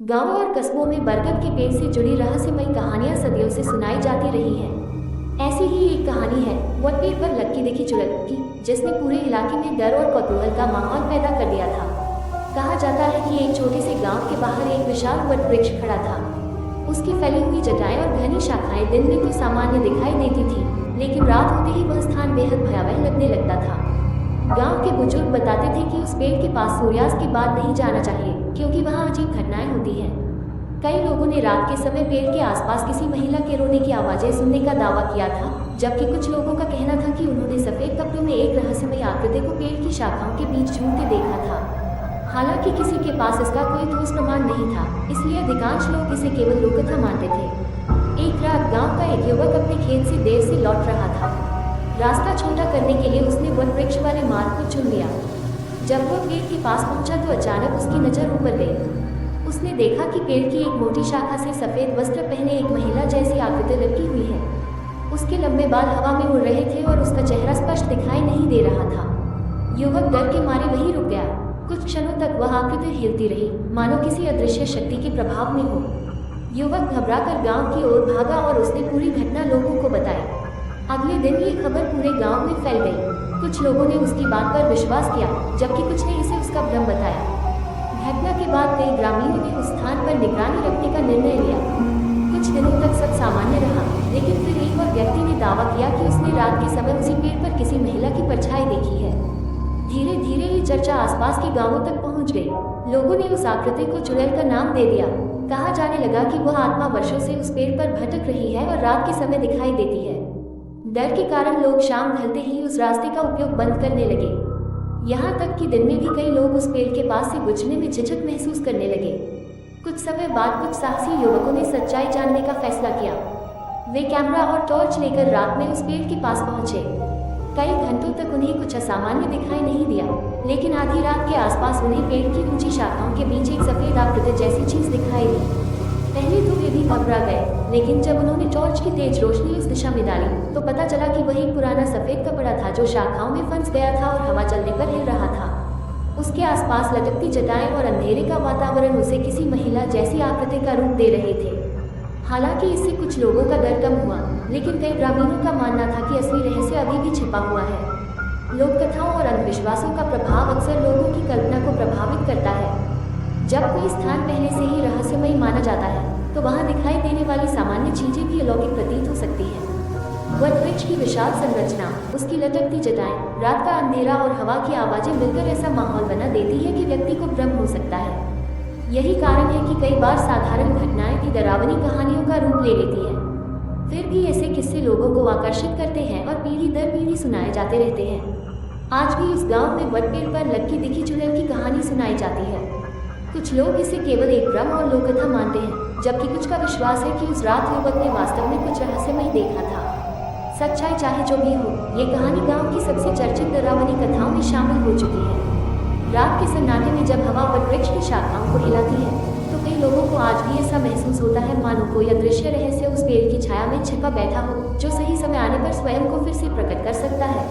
गांवों और कस्बों में बरगद के पेड़ से जुड़ी रहस्यमयी कहानियां सदियों से सुनाई जाती रही हैं। ऐसी ही एक कहानी है वट पेड़ पर लटकी दिखी चुड़ैल की, जिसने पूरे इलाके में डर और कौतूहल का माहौल पैदा कर दिया था। कहा जाता है कि एक छोटे से गांव के बाहर एक विशाल वट वृक्ष खड़ा था। उसकी फैली हुई जटाएं और घनी शाखाएं दिन में तो सामान्य दिखाई देती थी, लेकिन रात होते ही वह स्थान बेहद भयावह लगने लगता था। गांव के बुजुर्ग बताते थे कि उस पेड़ के पास सूर्यास्त के बाद नहीं जाना चाहिए, क्योंकि वहां अजीब घटनाएं होती हैं। कई लोगों ने रात के समय पेड़ के आसपास किसी महिला के रोने की आवाजें सुनने का दावा किया था, जबकि कुछ लोगों का कहना था कि उन्होंने सफेद कपड़ों में एक रहस्यमयी आकृति को पेड़ की शाखाओं के बीच झूलते देखा था। हालांकि किसी के पास इसका कोई ठोस प्रमाण नहीं था, इसलिए अधिकांश लोग इसे केवल लोककथा मानते थे। एक रात गांव का एक युवक अपने खेत से देर से लौट रहा था। रास्ता छोटा करने के लिए उसने वन वृक्ष वाले मार्ग को चुन लिया। जब वो पेड़ के पास पहुंचा तो अचानक उसकी नजर ऊपर गई। उसने देखा कि पेड़ की एक मोटी शाखा से सफेद वस्त्र पहने एक महिला जैसी आकृति लटकी हुई है। उसके लंबे बाल हवा में उड़ रहे थे और उसका चेहरा स्पष्ट दिखाई नहीं दे रहा था। युवक डर के मारे वहीं रुक गया। कुछ क्षणों तक वह आकृति हिलती रही, मानो किसी अदृश्य शक्ति के प्रभाव में हो। युवक घबराकर गांव की ओर भागा और उसने पूरी घटना लोगों को बताई। अगले दिन ये खबर पूरे गांव में फैल गई। कुछ लोगों ने उसकी बात पर विश्वास किया, जबकि कुछ ने इसे उसका भ्रम बताया। घटना के बाद कई ग्रामीणों ने उस स्थान पर निगरानी रखने का निर्णय लिया। कुछ दिनों तक सब सामान्य रहा, लेकिन फिर एक और व्यक्ति ने दावा किया कि उसने रात के समय उसी पेड़ पर किसी महिला की परछाई देखी है। धीरे धीरे ये चर्चा आसपास के गांवों तक पहुंच गई। लोगों ने उस आकृति को चुड़ैल का नाम दे दिया। कहा जाने लगा कि वह आत्मा वर्षों से उस पेड़ पर भटक रही है और रात के समय दिखाई देती है। डर के कारण लोग शाम ढलते ही उस रास्ते का उपयोग बंद करने लगे। यहाँ तक कि दिन में भी कई लोग उस पेड़ के पास से गुजरने में झिझक महसूस करने लगे। कुछ समय बाद कुछ साहसी युवकों ने सच्चाई जानने का फैसला किया। वे कैमरा और टॉर्च लेकर रात में उस पेड़ के पास पहुंचे। कई घंटों तक उन्हें कुछ असामान्य दिखाई नहीं दिया, लेकिन आधी रात के आसपास उन्हें पेड़ की ऊंची शाखाओं के बीच एक सफेद आकृति जैसी चीज दिखाई दी। पहले तो वे भी घबरा गए, लेकिन जब उन्होंने टॉर्च की तेज रोशनी उस दिशा में डाली तो पता चला कि वह एक पुराना सफेद कपड़ा था जो शाखाओं में फंस गया था और हवा चलने पर हिल रहा था। उसके आसपास लटकती जटाएं और अंधेरे का वातावरण उसे किसी महिला जैसी आकृति का रूप दे रहे थे। हालांकि इससे कुछ लोगों का डर कम हुआ, लेकिन कई ग्रामीणों का मानना था कि असली रहस्य अभी भी छिपा हुआ है। लोककथाओं और अंधविश्वासों का प्रभाव अक्सर लोगों की कल्पना को प्रभावित करता है। जब कोई स्थान पहले से ही रहस्यमयी माना जाता है, तो वहां दिखाई देने वाली सामान्य चीजें भी अलौकिक प्रतीत हो सकती हैं। वट वृक्ष की विशाल संरचना, उसकी लटकती जटाएं, रात का अंधेरा और हवा की आवाजें मिलकर ऐसा माहौल बना देती है कि व्यक्ति को भ्रम हो सकता है। यही कारण है कि कई बार साधारण घटनाएं भी डरावनी कहानियों का रूप ले लेती हैं। फिर भी ऐसे किस्से लोगों को आकर्षित करते हैं और पीढ़ी दर पीढ़ी सुनाए जाते रहते हैं। आज भी इस गांव में वट पेड़ पर लटकी दिखी चुड़ैल की कहानी सुनाई जाती है। कुछ लोग इसे केवल एक भ्रम और लोककथा मानते हैं, जबकि कुछ का विश्वास है कि उस रात युवक ने वास्तव में कुछ रहस्यमय देखा था। सच्चाई चाहे जो भी हो, ये कहानी गांव की सबसे चर्चित डरावनी कथाओं में शामिल हो चुकी है। रात के सन्नाटे में जब हवा वट वृक्ष की शाखाओं को हिलाती है, तो कई लोगों को आज भी ऐसा महसूस होता है मानो कोई अदृश्य रहस्य उस पेड़ की छाया में छिपा बैठा हो, जो सही समय आने पर स्वयं को फिर से प्रकट कर सकता है।